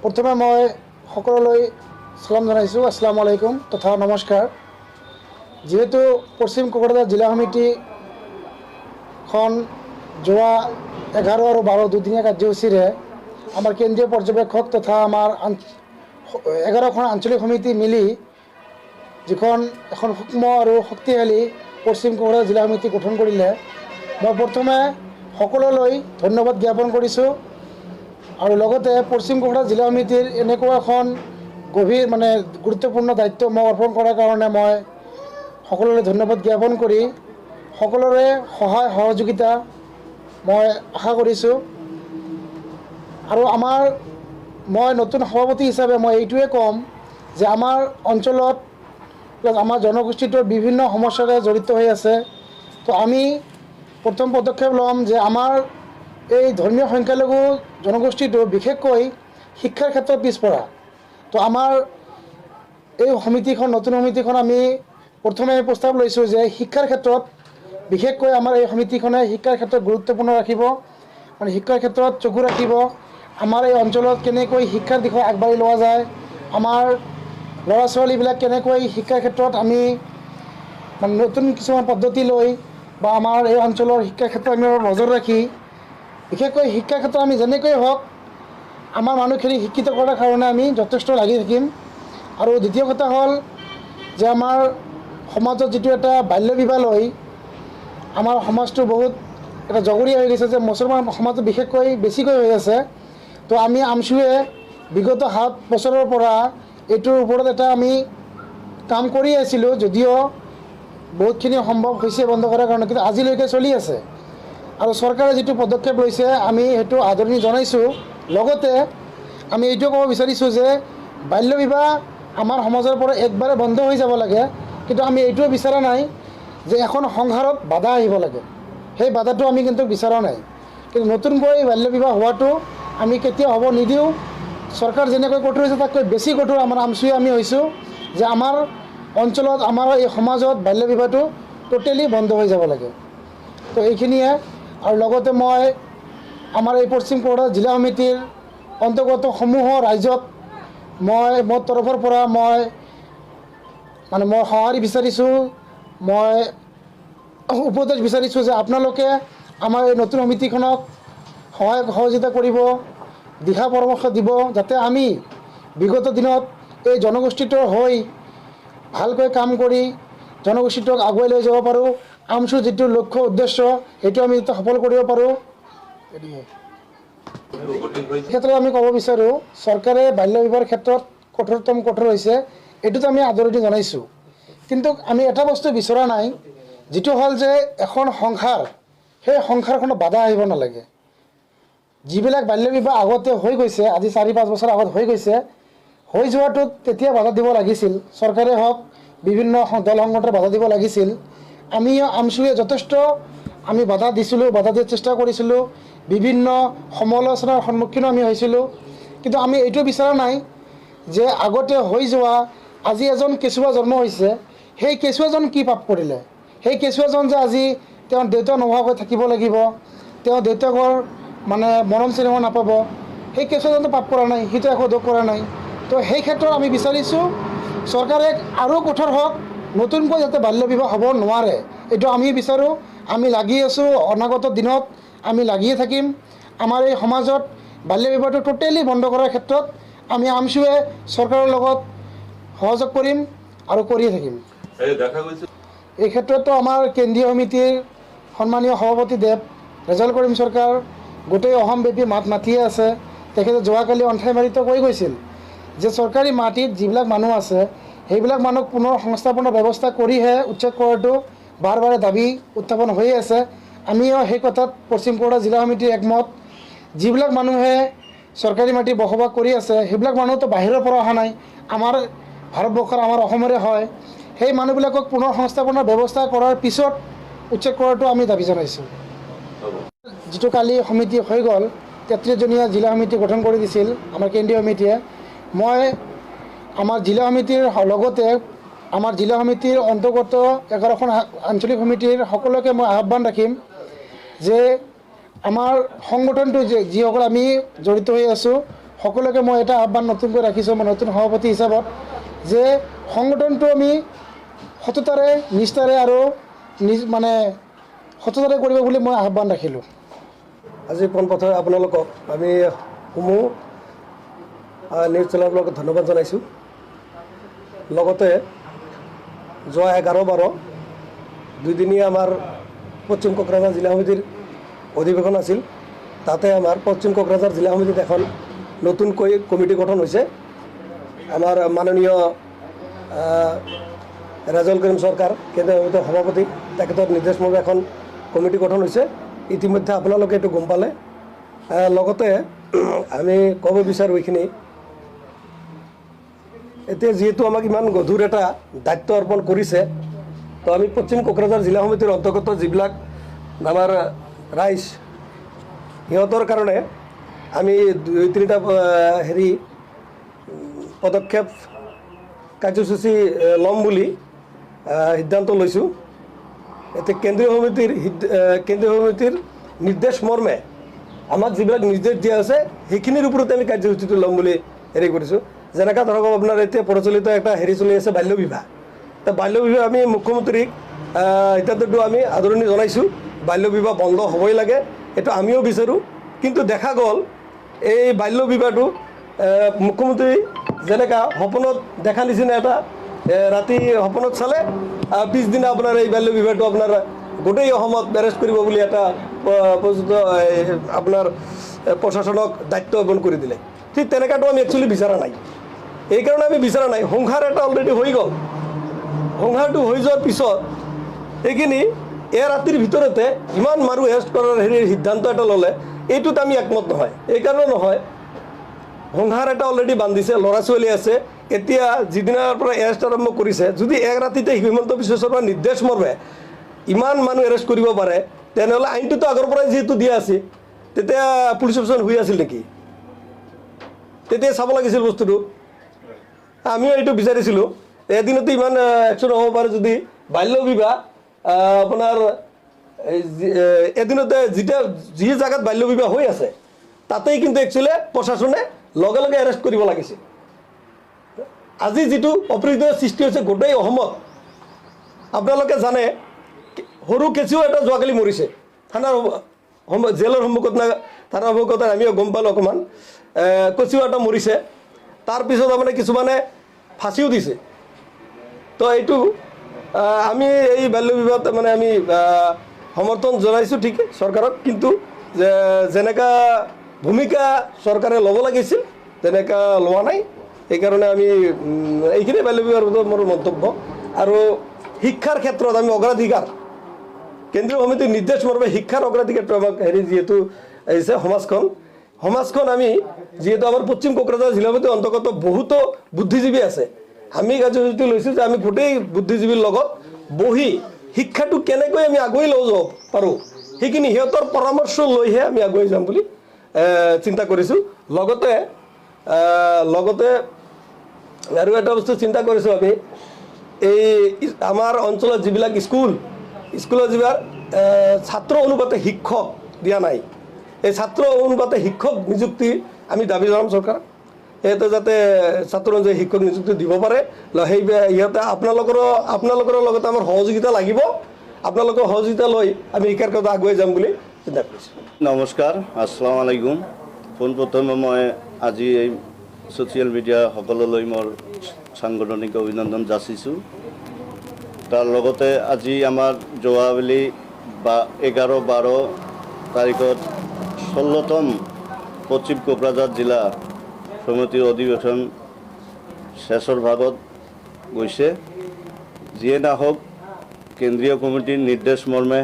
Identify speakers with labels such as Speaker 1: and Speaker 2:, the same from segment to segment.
Speaker 1: প্ৰথমে মই সকলোলৈ সালাম জনাইছোঁ। আসসালামু আলাইকুম তথা নমস্কাৰ। যেহেতু পশ্চিম কোকৰাঝাৰ জিলা সমিতিখন যোৱা 11 আৰু 12 দুদিনীয়া কাৰ্যসূচীৰে আমাৰ কেন্দ্ৰীয় পৰ্যবেক্ষক তথা আমাৰ 11খন আঞ্চলিক সমিতি মিলি যিখন এখন সূক্ষ্ম আৰু শক্তিশালী পশ্চিম কোকৰাঝাৰ জিলা সমিতি গঠন কৰিলে, মই প্ৰথমে সকলোলৈ ধন্যবাদ জ্ঞাপন কৰিছোঁ। আৰু লগতে পশ্চিম কোকৰাঝাৰ জিলা সমিতিৰ এনেকুৱা এখন গভীৰ গুৰুত্বপূৰ্ণ দায়িত্ব মই অৰ্পণ কৰাৰ কাৰণে মই সকলোলৈ ধন্যবাদ জ্ঞাপন কৰি সকলোৰে সহায় সহযোগিতা মই আশা কৰিছোঁ। আৰু মই নতুন সভাপতি হিচাপে মই এইটোৱে ক'ম যে আমাৰ অঞ্চলত আমাৰ জনগোষ্ঠীটোৰ বিভিন্ন সমস্যাৰে জড়িত হৈ আছে। তো আমি প্ৰথম পদক্ষেপ ল'ম যে আমাৰ এই ধৰ্মীয় সংখ্যালঘু জনগোষ্ঠীটো বিশেষকৈ শিক্ষাৰ ক্ষেত্ৰত পিছপৰা। তো আমাৰ এই সমিতিখন নতুন সমিতিখন আমি প্ৰথমে প্ৰস্তাৱ লৈছোঁ যে শিক্ষাৰ ক্ষেত্ৰত বিশেষকৈ আমাৰ এই সমিতিখনে শিক্ষাৰ ক্ষেত্ৰত গুৰুত্বপূৰ্ণ ৰাখিব, শিক্ষাৰ ক্ষেত্ৰত চকু ৰাখিব। আমাৰ এই অঞ্চলত কেনেকৈ শিক্ষাৰ দিশত আগবাঢ়ি লোৱা যায়, আমাৰ ল'ৰা ছোৱালীবিলাক কেনেকৈ শিক্ষাৰ ক্ষেত্ৰত আমি নতুন কিছুমান পদ্ধতি লৈ বা আমাৰ এই অঞ্চলৰ শিক্ষাৰ ক্ষেত্ৰত আমি নজৰ ৰাখি বিশেষকৈ শিক্ষাৰ ক্ষেত্ৰত আমি যেনেকৈ হওক আমাৰ মানুহখিনি শিক্ষিত কৰাৰ কাৰণে আমি যথেষ্ট লাগি থাকিম। আৰু দ্বিতীয় কথা হ'ল যে আমাৰ সমাজত যিটো এটা বাল্য বিবাহ লৈ আমাৰ সমাজটো বহুত এটা জগৰীয়া হৈ গৈছে, যে মুছলমান সমাজত বিশেষকৈ বেছিকৈ হৈ আছে। তো আমি আমছুৱে বিগত 7 বছৰৰ পৰা এইটোৰ ওপৰত এটা আমি কাম কৰি আছিলোঁ, যদিও বহুতখিনি সম্ভৱ হৈছে বন্ধ কৰাৰ কাৰণে, কিন্তু আজিলৈকে চলি আছে। আৰু চৰকাৰে যিটো পদক্ষেপ লৈছে আমি সেইটো আদৰণি জনাইছোঁ। লগতে আমি এইটো ক'ব বিচাৰিছোঁ যে বাল্য বিবাহ আমাৰ সমাজৰ পৰা একবাৰে বন্ধ হৈ যাব লাগে, কিন্তু আমি এইটোও বিচৰা নাই যে এখন সংসাৰত বাধা আহিব লাগে। সেই বাধাটো আমি কিন্তু বিচৰা নাই। কিন্তু নতুনকৈ বাল্য বিবাহ হোৱাটো আমি কেতিয়াও হ'ব নিদিওঁ। চৰকাৰ যেনেকৈ কঠোৰ হৈছে তাতকৈ বেছি কঠোৰ আমাৰ আমছুৱে আমি হৈছোঁ যে আমাৰ অঞ্চলত আমাৰ এই সমাজত বাল্য বিবাহটো টোটেলি বন্ধ হৈ যাব লাগে। তো এইখিনিয়ে। আৰু লগতে মই আমাৰ এই পশ্চিম কোকৰাঝাৰ জিলা সমিতিৰ অন্তৰ্গত সমূহ ৰাইজক মোৰ তৰফৰ পৰা মই সঁহাৰি বিচাৰিছোঁ, মই উপদেশ বিচাৰিছোঁ যে আপোনালোকে আমাৰ এই নতুন সমিতিখনক সহায় সহযোগিতা কৰিব, দিহা পৰামৰ্শ দিব, যাতে আমি বিগত দিনত এই জনগোষ্ঠীটোৰ হৈ ভালকৈ কাম কৰি জনগোষ্ঠীটোক আগুৱাই লৈ যাব পাৰোঁ। আমছুৰ যিটো লক্ষ্য উদ্দেশ্য সেইটো আমি যাতে সফল কৰিব পাৰোঁ। এই ক্ষেত্ৰত আমি ক'ব বিচাৰোঁ চৰকাৰে বাল্য বিবাহৰ ক্ষেত্ৰত কঠোৰ হৈছে, এইটোতো আমি আদৰণি জনাইছোঁ। কিন্তু আমি এটা বস্তু বিচৰা নাই, যিটো হ'ল যে এখন সংসাৰ, সেই সংসাৰখনত বাধা আহিব নালাগে। যিবিলাক বাল্য বিবাহ আগতে হৈ গৈছে, আজি 4-5 বছৰ আগত হৈ গৈছে, হৈ যোৱাটোত তেতিয়া বাধা দিব লাগিছিল, চৰকাৰে হওক বিভিন্ন দল সংগঠনে বাধা দিব লাগিছিল। আমি আমছুৱে যথেষ্ট আমি বাধা দিছিলোঁ, বাধা দিয়াৰ চেষ্টা কৰিছিলোঁ, বিভিন্ন সমালোচনাৰ সন্মুখীনো আমি হৈছিলোঁ। কিন্তু আমি এইটো বিচৰা নাই যে আগতে হৈ যোৱা আজি এজন কেঁচুৱা জন্ম হৈছে, সেই কেঁচুৱাজন কি পাপ কৰিলে, সেই কেঁচুৱাজন যে আজি তেওঁৰ দেউতা নোহোৱাকৈ থাকিব লাগিব, তেওঁ দেউতাকৰ মৰম চেনেহ নাপাব, সেই কেঁচুৱাজনটো পাপ কৰা নাই, সিটো একো দোষ কৰা নাই। তো সেই ক্ষেত্ৰত আমি বিচাৰিছোঁ চৰকাৰে আৰু কঠোৰ হওক, নতুনকৈ যাতে বাল্য বিবাহ হ'ব নোৱাৰে, এইটো আমি বিচাৰোঁ। আমি লাগি আছোঁ, অনাগত দিনত আমি লাগিয়ে থাকিম। আমাৰ এই সমাজত বাল্য বিবাহটো টোটেলি বন্ধ কৰাৰ ক্ষেত্ৰত আমি আমছুৱে চৰকাৰৰ লগত সহযোগ কৰিম আৰু কৰিয়ে থাকিম। এই ক্ষেত্ৰতো আমাৰ কেন্দ্ৰীয় সমিতিৰ সন্মানীয় সভাপতিদেৱ ৰেজাউল কৰিম চৰকাৰ গোটেই অসমব্যাপী মাত মাতিয়ে আছে। তেখেতে যোৱাকালি অন্থাইমাৰিতো কৈ গৈছিল যে চৰকাৰী মাটিত যিবিলাক মানুহ আছে সেইবিলাক মানুহক পুনৰ সংস্থাপনৰ ব্যৱস্থা কৰিহে উচ্ছেদ কৰাটো বাৰে বাৰে দাবী উত্থাপন হৈয়ে আছে। আমিও সেই কথাত পশ্চিম কোকৰাঝাৰ জিলা সমিতিৰ একমত। যিবিলাক মানুহে চৰকাৰী মাটি বসবাস কৰি আছে সেইবিলাক মানুহতো বাহিৰৰ পৰা অহা নাই, আমাৰ ভাৰতবৰ্ষৰ আমাৰ অসমৰে হয়। সেই মানুহবিলাকক পুনৰ সংস্থাপনৰ ব্যৱস্থা কৰাৰ পিছত উচ্ছেদ কৰাটো আমি দাবী জনাইছোঁ। যিটো কালি সমিতি হৈ গ'ল, 33জনীয়া জিলা সমিতি গঠন কৰি দিছিল আমাৰ কেন্দ্ৰীয় সমিতিয়ে, মই আমাৰ জিলা সমিতিৰ লগতে আমাৰ জিলা সমিতিৰ অন্তৰ্গত 11খন আঞ্চলিক সমিতিৰ সকলোকে মই আহ্বান ৰাখিম যে আমাৰ সংগঠনটো যিসকল আমি জড়িত হৈ আছোঁ সকলোকে মই এটা আহ্বান নতুনকৈ ৰাখিছোঁ মই নতুন সভাপতি হিচাপত যে সংগঠনটো আমি সততাৰে নিষ্ঠাৰে আৰু মানে সততাৰে কৰিব বুলি মই আহ্বান ৰাখিলোঁ।
Speaker 2: আজি পোনপ্ৰথমে আপোনালোকক আমি সমূহ নিউজ চেনেলবিলাকক ধন্যবাদ জনাইছোঁ। লগতে যোৱা 11-12 দুদিনীয়া আমাৰ পশ্চিম কোকৰাঝাৰ জিলা সমিতিৰ অধিৱেশন আছিল। তাতে আমাৰ পশ্চিম কোকৰাঝাৰ জিলা সমিতিত এখন নতুনকৈ কমিটি গঠন হৈছে। আমাৰ মাননীয় ৰাজল কৰিম চৰকাৰ কেন্দ্ৰীয় সমিতিৰ সভাপতি তেখেতৰ নিৰ্দেশমৰ্মে এখন কমিটি গঠন হৈছে। ইতিমধ্যে আপোনালোকে এইটো গম পালে। লগতে আমি ক'ব বিচাৰোঁ এইখিনি, এতিয়া যিহেতু আমাক ইমান গধুৰ এটা দায়িত্ব অৰ্পণ কৰিছে, তো আমি পশ্চিম কোকৰাঝাৰ জিলা সমিতিৰ অন্তৰ্গত যিবিলাক আমাৰ ৰাইজ সিহঁতৰ কাৰণে আমি 2-3টা পদক্ষেপ কাৰ্যসূচী ল'ম বুলি সিদ্ধান্ত লৈছোঁ। এতিয়া কেন্দ্ৰীয় সমিতিৰ নিৰ্দেশ মৰ্মে আমাক যিবিলাক নিৰ্দেশ দিয়া আছে সেইখিনিৰ ওপৰতে আমি কাৰ্যসূচীটো ল'ম বুলি কৰিছোঁ। যেনেকৈ ধৰক আপোনাৰ এতিয়া প্ৰচলিত এটা চলি আছে বাল্য বিবাহ। তো বাল্য বিবাহ আমি মুখ্যমন্ত্ৰীক সিদ্ধান্তটো আমি আদৰণি জনাইছোঁ। বাল্য বিবাহ বন্ধ হ'বই লাগে, এইটো আমিও বিচাৰোঁ। কিন্তু দেখা গ'ল এই বাল্য বিবাহটো মুখ্যমন্ত্ৰী যেনেকৈ সপোনত দেখা নিচিনা এটা ৰাতি সপোনত চালে, পিছদিনা আপোনাৰ এই বাল্য বিবাহটো আপোনাৰ গোটেই অসমত এৰেষ্ট কৰিব বুলি এটা আপোনাৰ প্ৰশাসনক দায়িত্ব অৰ্পণ কৰি দিলে। ঠিক তেনেকুৱাটো আমি একচুৱেলি বিচৰা নাই। এইকাৰণে আমি বিচৰা নাই, সংসাৰ এটা অলৰেডি হৈ গ'ল। সংসাৰটো হৈ যোৱাৰ পিছত এইখিনি ৰাতিৰ ভিতৰতে ইমান মানুহ এৰেষ্ট কৰাৰ সিদ্ধান্ত এটা ল'লে, এইটোত আমি একমত নহয়। এইকাৰণে নহয়, সংসাৰ এটা অলৰেডি বান্ধিছে, ল'ৰা ছোৱালী আছে। এতিয়া যিদিনাৰ পৰা এৰেষ্ট আৰম্ভ কৰিছে, যদি এক ৰাতিতে হিমন্ত বিশ্ব শৰ্মাৰ নিৰ্দেশ মৰ্মে ইমান মানুহ এৰেষ্ট কৰিব পাৰে, তেনেহ'লে আইনটোতো আগৰ পৰাই যিহেতু দিয়া আছে, তেতিয়া পুলিচ অফিচাৰ হৈ আছিল নেকি? তেতিয়া চাব লাগিছিল বস্তুটো। আমিও এইটো বিচাৰিছিলোঁ, এদিনতে ইমান একশ্যন হ'ব পাৰে। যদি বাল্য বিবাহ আপোনাৰ এদিনতে যি জেগাত বাল্য বিবাহ হৈ আছে তাতেই কিন্তু একচুৱেলি প্ৰশাসনে লগে লগে এৰেষ্ট কৰিব লাগিছিল। আজি যিটো অপ্ৰীতিৰ সৃষ্টি হৈছে গোটেই অসমত, আপোনালোকে জানে সৰু কেঁচুৱা এটা যোৱাকালি মৰিছে থানাৰ জেলৰ সন্মুখত, থানাৰ সন্মুখত আমিও গম পালোঁ অকণমান। কেঁচুৱা এটা মৰিছে, তাৰপিছত আপোনাৰ কিছুমানে ফাঁচিও দিছে। তো এইটো আমি এই বাল্য বিবাহত মানে আমি সমৰ্থন জনাইছোঁ ঠিক চৰকাৰক, কিন্তু যেনেকুৱা ভূমিকা চৰকাৰে ল'ব লাগিছিল তেনেকুৱা লোৱা নাই। সেইকাৰণে আমি এইখিনি বাল্য বিবাহৰ ওপৰত মোৰ মন্তব্য। আৰু শিক্ষাৰ ক্ষেত্ৰত আমি অগ্ৰাধিকাৰ, কেন্দ্ৰীয় সমিতিৰ নিৰ্দেশ মৰ্মে শিক্ষাৰ অগ্ৰাধিকাৰটো আমাক যিহেতু আহিছে সমাজখন আমি যিহেতু আমাৰ পশ্চিম কোকৰাঝাৰ জিলা সমিতিৰ অন্তৰ্গত বহুতো বুদ্ধিজীৱী আছে, আমি কাৰ্যসূচীটো লৈছোঁ যে আমি গোটেই বুদ্ধিজীৱীৰ লগত বহি শিক্ষাটো কেনেকৈ আমি আগুৱাই লৈ যাব পাৰোঁ সেইখিনি সিহঁতৰ পৰামৰ্শ লৈহে আমি আগুৱাই যাম বুলি চিন্তা কৰিছোঁ। লগতে আৰু এটা বস্তু চিন্তা কৰিছোঁ, আমি এই আমাৰ অঞ্চলত যিবিলাক স্কুলত যিবিলাক ছাত্ৰ অনুপাতে শিক্ষক দিয়া নাই, এই ছাত্ৰ অনুপাতে শিক্ষক নিযুক্তি আমি দাবী জনাম চৰকাৰক। সিহঁতে যাতে ছাত্ৰ অনুযায়ী শিক্ষক নিযুক্তি দিব পাৰে। সেই সিহঁতে আপোনালোকৰ লগতে আমাৰ সহযোগিতা লাগিব। আপোনালোকৰ সহযোগিতা লৈ আমি শিক্ষাৰ ক্ষেত্ৰত আগুৱাই যাম বুলি চিন্তা কৰিছোঁ।
Speaker 3: নমস্কাৰ, আসসালামু আলাইকুম। পোনপ্ৰথমে মই আজি এই ছ'চিয়েল মিডিয়া সকললৈ মোৰ সাংগঠনিক অভিনন্দন যাচিছোঁ। তাৰ লগতে আজি আমাৰ যোৱাবেলি 11-12 তাৰিখত 16তম পশ্চিম কোকৰাঝাৰ জিলা সমিতিৰ অধিৱেশন শেষৰ ভাগত গৈছে। যিয়ে নহওক, কেন্দ্ৰীয় কমিটিৰ নিৰ্দেশ মৰ্মে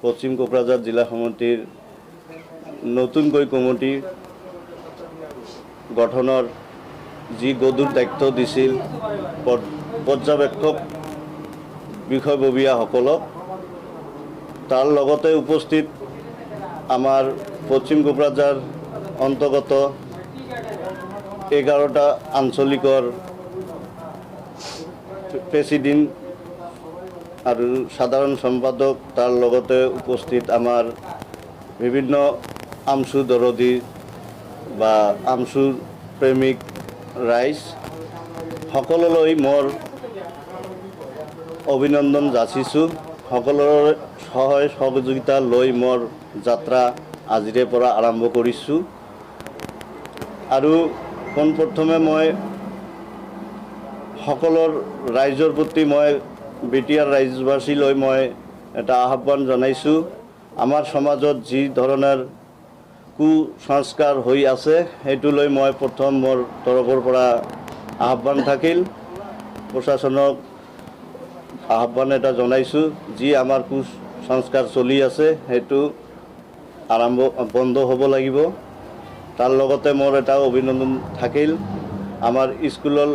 Speaker 3: পশ্চিম কোকৰাঝাৰ জিলা সমিতিৰ নতুনকৈ কমিটি গঠনৰ যি গধুৰ দায়িত্ব দিছিল পৰ্যবেক্ষক বিষয়ববীয়াসকলক, তাৰ লগতে উপস্থিত আমাৰ পশ্চিম কোকৰাঝাৰ অন্তৰ্গত 11টা আঞ্চলিকৰ প্ৰেচিডেণ্ট আৰু সাধাৰণ সম্পাদক, তাৰ লগতে উপস্থিত আমাৰ বিভিন্ন আমচু দৰদী বা আমচুৰ প্ৰেমিক ৰাইজ সকলোলৈ মোৰ অভিনন্দন যাচিছোঁ। সকলোৰে সহায় সহযোগিতা লৈ মোৰ যাত্ৰা আজিৰে পৰা আৰম্ভ কৰিছোঁ। আৰু পোনপ্ৰথমে মই সকলৰ ৰাইজৰ প্ৰতি মই বিটিআৰ ৰাইজবাসীলৈ মই এটা আহ্বান জনাইছোঁ। আমাৰ সমাজত যি ধৰণৰ কুসংস্কাৰ হৈ আছে সেইটো লৈ মই প্ৰথম মোৰ তৰফৰ পৰা আহ্বান থাকিল। প্ৰশাসনক আহ্বান এটা জনাইছোঁ, যি আমাৰ কুসংস্কাৰ চলি আছে সেইটো বন্ধ হ'ব লাগিব। তাৰ লগতে মোৰ এটা অভিনন্দন থাকিল, আমাৰ স্কুলৰ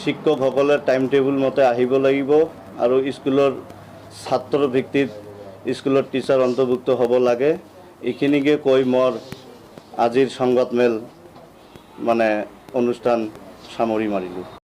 Speaker 3: শিক্ষকসকলে টাইম টেবুল মতে আহিব লাগিব আৰু স্কুলৰ ছাত্ৰৰ ভিত্তিত স্কুলৰ টিচাৰ অন্তৰ্ভুক্ত হ'ব লাগে। এইখিনিকে কৈ মোৰ আজিৰ সংবাদমেল অনুষ্ঠান সামৰি মাৰিলোঁ।